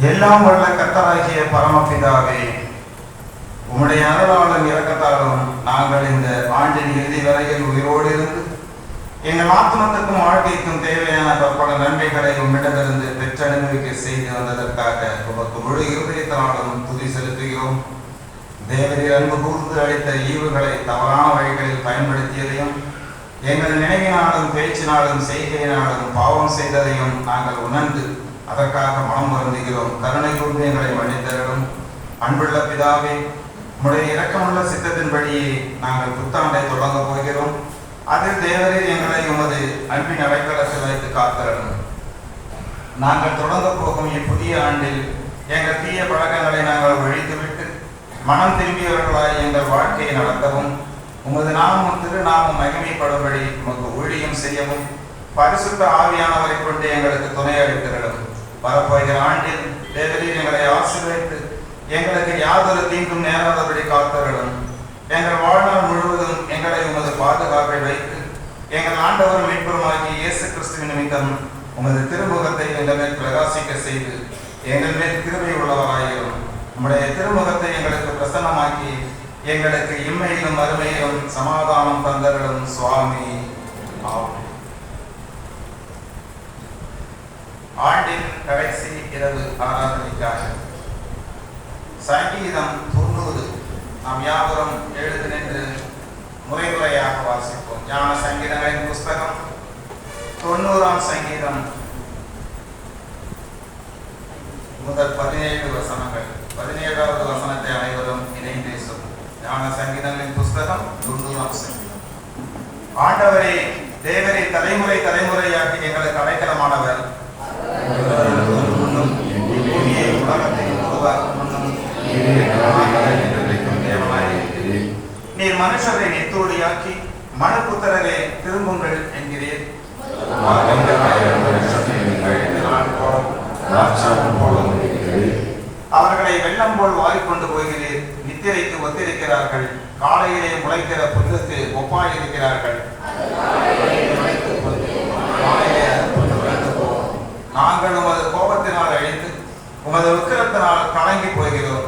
எல்லாம் வல்ல கர்த்தராகிய பரமபிதாவே, உம்முடைய அருளாலும் இரக்கத்தாலும் நாங்கள் இந்த ஆண்டின் இறுதி வரையில் உயிரோடு இருந்து எங்கள் ஆத்மத்துக்கும் வாழ்க்கைக்கும் தேவையான பல நன்மைகளை உம்மிடமிருந்து பெற்றனுபவிக்க செய்து வந்ததற்காக உமக்கு முழு இருதயத்தினாலும் துதி செலுத்துகிறோம். தேவரீர் அன்பு கூர்ந்து அளித்த ஈவுகளை தவறான வழிகளில் பயன்படுத்தியதையும் எங்கள் நினைவினாலும் பேச்சினாலும் செய்கையினாலும் பாவம் செய்ததையும் நாங்கள் உணர்ந்து அதற்காக மனம் வருந்துகிறோம். கருணை கூர்ந்து எங்களை மன்னித்தருளும். அன்புள்ள பிதாவே, உம்முடைய இரக்கமுள்ள சித்தத்தின்படியே நாங்கள் புத்தாண்டை தொடங்க போகிறோம். அதில் தேவரீர் எங்களை உமது அன்பின் அடைக்கலத்தில் வைத்து காத்தருளும். நாங்கள் தொடங்க போகும் இப்புதிய ஆண்டில் எங்கள் தீய பழக்கங்களை நாங்கள் ஒழித்துவிட்டு மனம் திரும்பியவர்களாய் எங்கள் வாழ்க்கையை நடத்தவும், உமது நாமம் திருநாமம் மகிமைப்படும்படி உமக்கு ஊழியம் செய்யவும் பரிசுத்த ஆவியானவரை கொண்டு எங்களுக்கு துணை அளித்திருளும். வரப்போகிற ஆண்டில் தேவரீர் எங்களை ஆசீர்வதித்து எங்களுக்கு யாதொரு தீங்கும் நேராதபடி காத்தருளும். எங்கள் வாழ்நாள் முழுவதும் எங்களை உமது பாதுகாப்பில் வைத்து எங்கள் ஆண்டவரும் மீட்பருமாகிய இயேசு கிறிஸ்துவின் நிமித்தம் உமது திருமுகத்தை எங்கள் மேல் பிரகாசிக்க செய்து எங்கள் மேல் கிருபை உள்ளவராயிரும். உம்முடைய திருமுகத்தை எங்களுக்கு பிரசன்னமாக்கி எங்களுக்கு இம்மையிலும் அருமையிலும் சமாதானம் தந்தருளும். சுவாமி. ஆமென். ஆண்டின் கடைசி இரவு ஆராதனைக்காக சங்கீதம் 90 நாம் யாவரும் எழுந்து நின்று முறையாக வாசிப்போம். ஞான சங்கீதங்களின் புஸ்தகம் 90ஆம் சங்கீதம் முதல் 17 வசனங்கள். 17வது வசனத்தை அனைவரும் இணைந்து சொல்லும். ஞான சங்கீதங்களின் புஸ்தகம் 90ஆம் சங்கீதம். ஆண்டவரே, தேவரை தலைமுறை தலைமுறையாக்கி எங்களுக்கு அடைக்கலமானவர், நீர் மனுஷரை நெத்தோடியாக்கி மனுப்புத்திரரை திரும்புங்கள் என்கிறீர். அவர்களை வெள்ளம் போல் வாரிக்கொண்டு போகிறீர். நித்திரைக்கு ஒத்திருக்கிறார்கள். காலையிலே முளைக்கிற புல்லுக்கு ஒப்பாயிருக்கிறார்கள். நாங்கள் உமது கோபத்தினால் அழிந்து உமது உக்கிரத்தினால் கலங்கி போகிறோம்.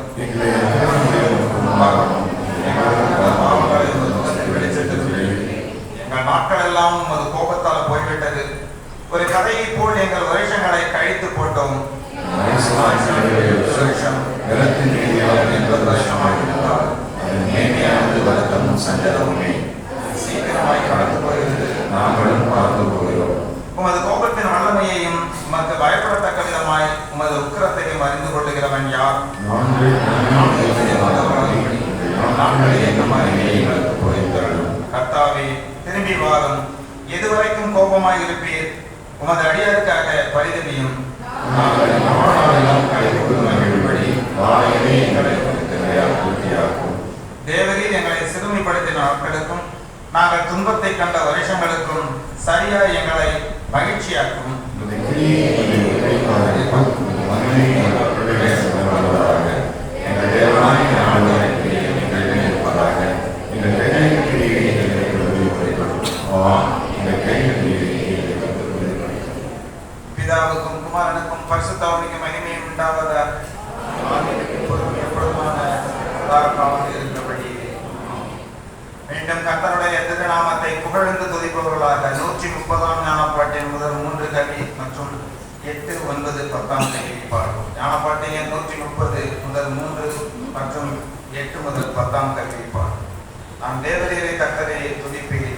எங்கள் நாட்கள் எல்லாம் உமது கோபத்தால் போய்விட்டது. ஒரு கதையை போல் எங்கள் வருஷங்களை கழித்து போட்டோம். சீக்கிரமாய் கடந்து போகிறது. நாங்களும் பார்த்து போகிறோம். உமது கோபத்தின் வல்லமையையும் உமக்கு பயப்படத்தக்க விதமாய் உமது உக்கிரத்தையும் அறிந்து கொள்ளுகிறவன் யார்? கர்த்தாவே, திரும்பி வாரும். எதுவரைக்கும் கோபமாய் இருப்பீர்? உமது அடியாருக்காக பரிதவியும். தேவரீர் எங்களை சிறுமைப்படுத்தின நாட்களுக்கும் நாங்கள் துன்பத்தை கண்ட வருஷங்களுக்கும் சரியாய் எங்களை மகிழ்ச்சியாக்கும். பிதாவுக்கும் குமாரனுக்கும் பரிசுத்தாவிக்கும் மகிமை உண்டாவதாக. மீண்டும் கர்த்தருடைய திருநாமத்தை புகழ்ந்து துதிப்பவர்களாக 130ஆம் ஞானப்பாட்டின் முதல் 3 கவி மற்றும் 8, 9, 10ஆம் கவி பாடுவோம். ஞானப்பாட்டின் 130 முதல் 3 மற்றும் 8 முதல் 10ஆம் கவி பாடுவோம். நான் தேவரீரை கர்த்தரை துதிப்பேன்.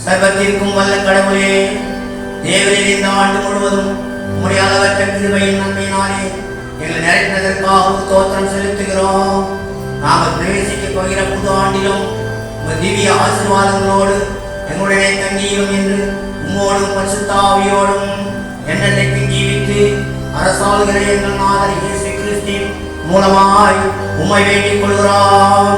சர்வத்திற்கும் வல்ல கடவுளே, தேவரீர் இந்த ஆண்டு முழுவதும் உம்முடைய அளவற்ற கிருபையின் நன்மையினாலே எங்களை நிறைவேற்றதற்காக ஸ்தோத்திரம் செலுத்துகிறோம். நாங்கள் பிரவேசிக்கப் போகிற புது ஆண்டிலும் உங்கள் திவ்ய ஆசீர்வாதங்களோடு எங்களுடைய தங்கியும் என்று உம்மோடும் பரிசுத்த ஆவியோடும் என்னென்றைக்கும் ஜீவித்து அரசாளுகிற எங்கள் நாதர் இயேசு கிறிஸ்துவின் மூலமாய் உம்மை வேண்டிக் கொள்கிறோம்.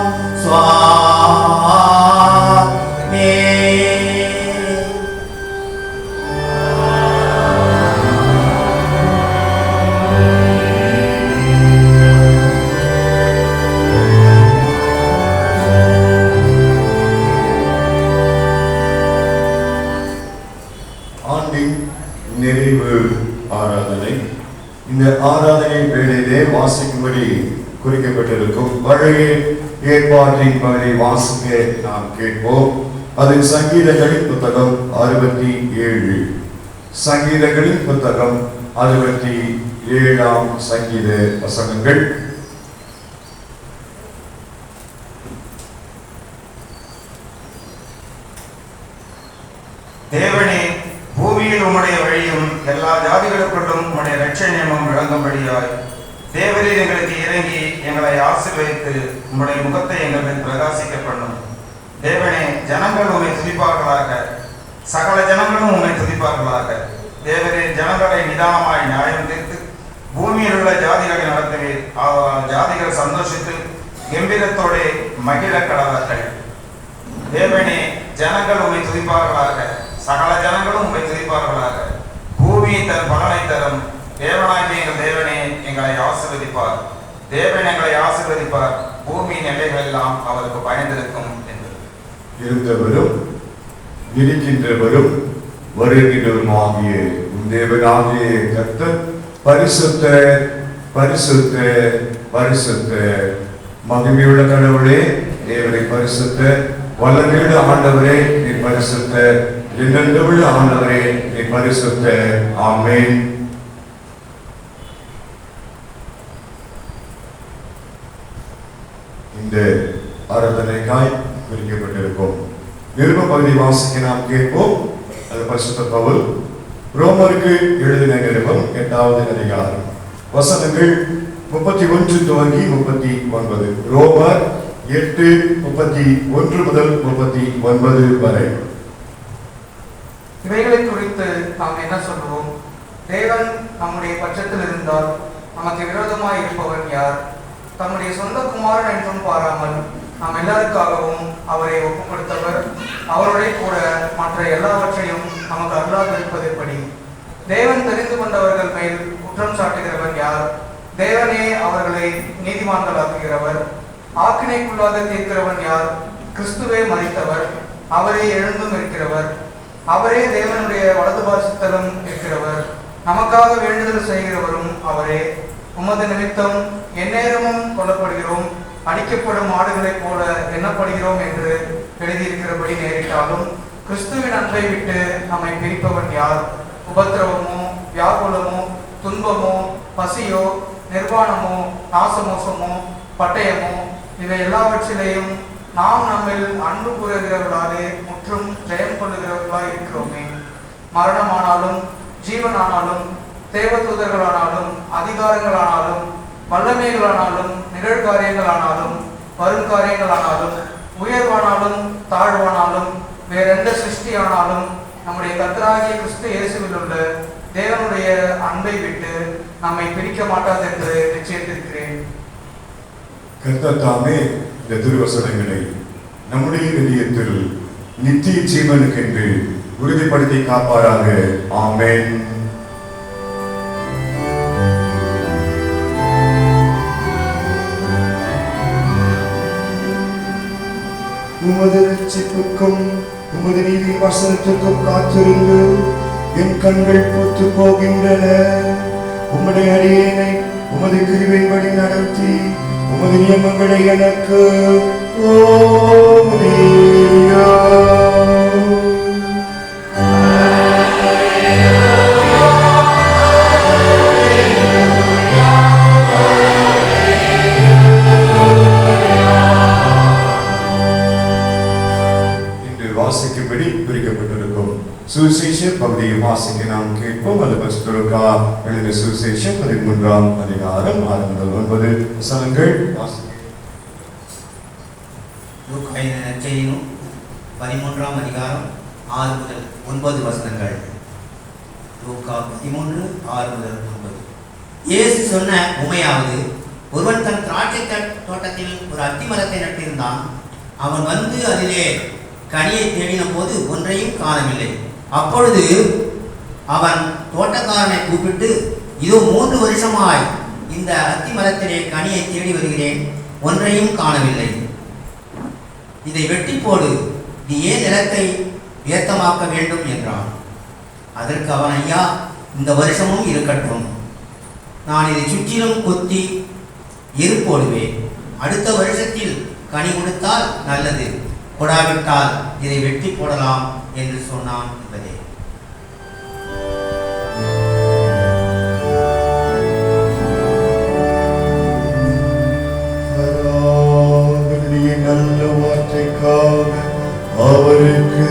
நிறைவு ஆராதனை. இந்த ஆராதனை வேளையிலே வாசிக்கும்படி குறிக்கப்பட்டிருக்கும் பழைய ஏற்பாட்டின் பகுதியை வாசிக்க நாம் கேட்போம். அது சங்கீதங்களின் புத்தகம் 67. சங்கீதங்களின் புத்தகம் 67 சங்கீத வசனங்கள். தேவனே, பூமியில் உம்முடைய வழியும் எல்லா ஜாதிகளுக்குள்ளும் உம்முடைய இரட்சணியமும் விளங்கும்படியாய் தேவரீர் எங்களுக்கு இறங்கி எங்களை ஆசீர்வதித்து உம்முடைய முகத்தை எங்களுக்கு பிரகாசிக்க பண்ணும். தேவனே, ஜனங்கள் உம்மை துதிப்பார்களாக, சகல ஜனங்களும் உம்மை துதிப்பார்களாக. தேவரீர் ஜனங்களை நிதானமாய் நியாயம் தீர்த்து பூமியில் உள்ள ஜாதிகளை நடத்துவீர். ஜாதிகள் சந்தோஷித்து கம்பீரத்தோட மகிழ கடவர்கள். தேவனே, ஜனங்கள் உம்மை துதிப்பார்களாக, சகல ஜனங்களும் உம்மை துதிப்பார்களாக. பூமி தன் பலனை தரும். தேவனாகிய எங்கள் தேவனே எங்களை ஆசீர்வதிப்பார். தேவன் எங்களை ஆசீர்வதிப்பார். பூமியின் எல்லைகள் எல்லாம் அவருக்கு பயந்திருக்கும் என்று. இருந்தவரும் இருக்கின்றவரும் வருகிறவருமாகிய தேவனாகிய கர்த்தர் பரிசுத்தர் பரிசுத்த பரிசுத்த மகிமையுள்ள கடவுளே, தேவரை பரிசுத்த வல்லமையுள்ள ஆண்டவரே, நீ பரிசுத்த என்றென்றுள்ள ஆண்டவரே, நீ பரிசுத்த. ஆமென். இந்த ஆராதனைக்காய் குறிக்கப்பட்டிருக்கும் நிருப பகுதி வாசிக்க நாம் கேட்போம். அது பரிசுத்த பவுல் ரோமருக்கு எழுதின நிருபம் 8வது அதிகாரம் வசனங்கள் 31 துவங்கி 39. ரோமர் 8:31 முதல் 39 வரை. இவைகளை குறித்து நாம் என்ன சொல்லுவோம்? தேவன் நம்முடைய பட்சத்தில் இருந்தால் நமக்கு விரோதமாய் இருப்பவன் யார்? தம்முடைய சொந்த குமாரன் என்றும் பாராமல் நாம் எல்லாருக்காகவும் அவரை ஒப்புக் கொடுத்தவர் அவருடைய கூட மற்ற எல்லாவற்றையும் நமக்கு அருளாதிருப்பது எப்படி? தேவன் தெரிந்து கொண்டவர்கள் மேல் குற்றம் சாட்டுகிறவன் யார்? தேவனே அவர்களை நீதிமான்களாக்குகிறவர். ஆக்கினைக்குள்ளாக தீர்க்கிறவன் யார்? கிறிஸ்துவே மரித்தவர், அவரே எழுந்தும் இருக்கிறவர், அவரே தேவனுடைய வலது பாசத்திலும் இருக்கிறவர், நமக்காக வேண்டுதல் செய்கிறவரும் அவரே. உமது நிமித்தம் எந்நேரமும் கொல்லப்படுகிறோம், அடிக்கப்படும் ஆடுகளைப் போல எண்ணப்படுகிறோம் என்று எழுதியிருக்கிறபடி நேரிட்டாலும் கிறிஸ்துவின் அன்பை விட்டு நம்மை பிரிப்பவன் யார்? உபத்திரவமோ, வியாகுலமோ, துன்பமோ, பசியோ, நிர்வாணமோ, நாசமோசமோ, பட்டயமோ, இவை எல்லாவற்றிலேயும் நாம் நம்மில் அன்பு கூறுகிறவர்களாலே முற்றும் ஜெயம் கொள்ளுகிறவர்களாய் இருக்கிறோமே. மரணமானாலும் ஜீவனானாலும் தேவதூதர்களானாலும் அதிகாரங்களானாலும் வல்லமைகளானாலும் நிகழ்காரியங்களானாலும் வருங்காரியங்களானாலும் உயர்வானாலும் தாழ்வானாலும் வேறெந்த சிருஷ்டியானாலும் நம்முடைய கர்த்தராகிய கிறிஸ்து இயேசுவில் உள்ள தேவனுடைய அன்பை விட்டு நம்மை பிரிக்க மாட்டாது என்று நிச்சயித்திருக்கிறேன். கர்த்தர் தாமே இந்த திருவசனங்களை நம்முடைய இதயத்தில் நித்திய ஜீவனுக்கென்று உறுதிப்படுத்தி காப்பாராக. ஆமென். உமது ரட்சிப்புக்கும் உமது நீதி வசனத்துக்கும் காத்திருந்து என் கண்கள் பூத்து போகின்றன. உம்முடைய அடியேனை உமது கிருபையின்படி நடத்தி உமது நியமங்களை எனக்கு வாசிக்கும்படி குறிக்கப்பட்டிருக்கும் சுவிசேஷ பகுதியை வாசிக்க நாம் கேட்போம். அது பரிசுத்த லூக்கா எழுதின சுவிசேஷம் 13ஆம் அதிகாரம் 6 முதல் 9 வசனங்கள். லூக்கா எழுதின நற்செய்தியும் 13ஆம் அதிகாரம் 6 முதல் 9 வசனங்கள். லூக்கா 13 6 முதல் 9. இயேசு சொன்ன உமையாவது, ஒருவன் தன் திராட்சை தோட்டத்தில் ஒரு அத்தி மரத்தை நட்டிருந்தான். அவன் வந்து அதிலே கனியை தேடின போது ஒன்றையும் காணவில்லை. அப்பொழுது அவன் தோட்டக்காரனை கூப்பிட்டு, இதோ 3 வருஷமாய் இந்த அத்தி மரத்திலே கனியை தேடி வருகிறேன், ஒன்றையும் காணவில்லை. இதை வெட்டி போடு, நீ ஏன் நிலத்தை வியர்த்தமாக்க வேண்டும் என்றான். அதற்கு அவன், ஐயா, இந்த வருஷமும் இருக்கட்டும், நான் இதை சுற்றிலும் கொத்தி எரு போடுவேன். அடுத்த வருஷத்தில் கனி கொடுத்தால் நல்லது, கொடாவிட்டால் இதை வெட்டி போடலாம் என்று சொன்னான் என்பதே. நல்ல வார்த்தைக்காக அவருக்கு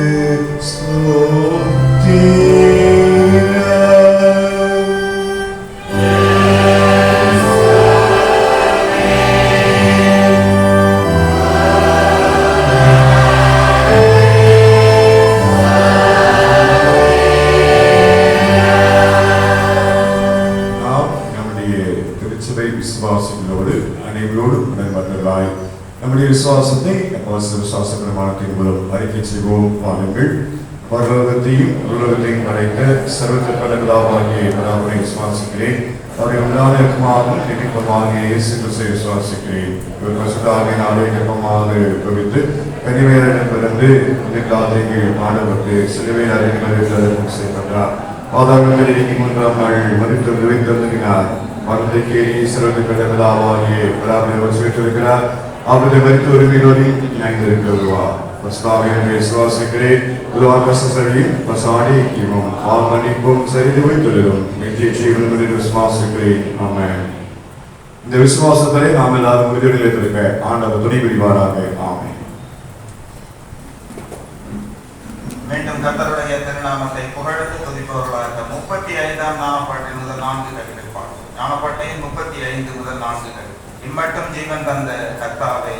விசுவாசிகளோடு அனைவரோடும் உடன்பட்டதாய் நம்முடைய விசுவாசத்தை விசுவாச பிரமாணத்தின் மூலம் அறிக்கை செய்வோம். வாருங்கள். பரலோகத்தையும் உலகத்தையும் படைத்த சர்வத்த கடவுளாகிய பராபரை விசுவாசிக்கிறேன். அவரை உண்டானமாக நிமிப்பமாக இயேசு கிறிஸ்துவை விசுவாசிக்கிறேன். இவர் பரிசுத்தாவின் நாளை நிற்பமாக பவித்து கனிவேரன் பிறந்து உதிர்காதைக்கு ஆடப்பட்டு சிலுவையில் அறிஞர்கள் செய்யப்பட்டார். பாதாளங்களில் 3ஆம் நாள் மறித்து விரைந்தெழுதினார். மருந்தைக்கு சிறந்து கண்டதாவாகிய பராமரிப்பு பெற்றிருக்கிறார். அவருடைய மருத்துவ உரிமையோடு இணைந்திருக்கிறவா பஸ்தாவின் விசுவாசிக்கிறேன். உருவாக்கசரியும் பசாடிக்கும் ஆமணிக்கும் சரிது வைத்துள்ளதும் நித்திய ஜீவனுடைய விசுவாசிக்கிறேன். ஆமென். இந்த விசுவாசத்தை நாம் எல்லாரும் உறுதி நிலைத்திருக்க ஆண்டவர் துணை புரிவாராக. ஆமென். மீண்டும் கர்த்தருடைய திருநாமத்தை புகழ்ந்து துதிப்பவர்களாக 35ஆம் ஞானப்பாட்டின் முதல் 4 கருத்துக்கள். ஞானப்பாட்டையின் 35 முதல் 4 இம்மட்டும் ஜீவன் தந்த கர்த்தாவை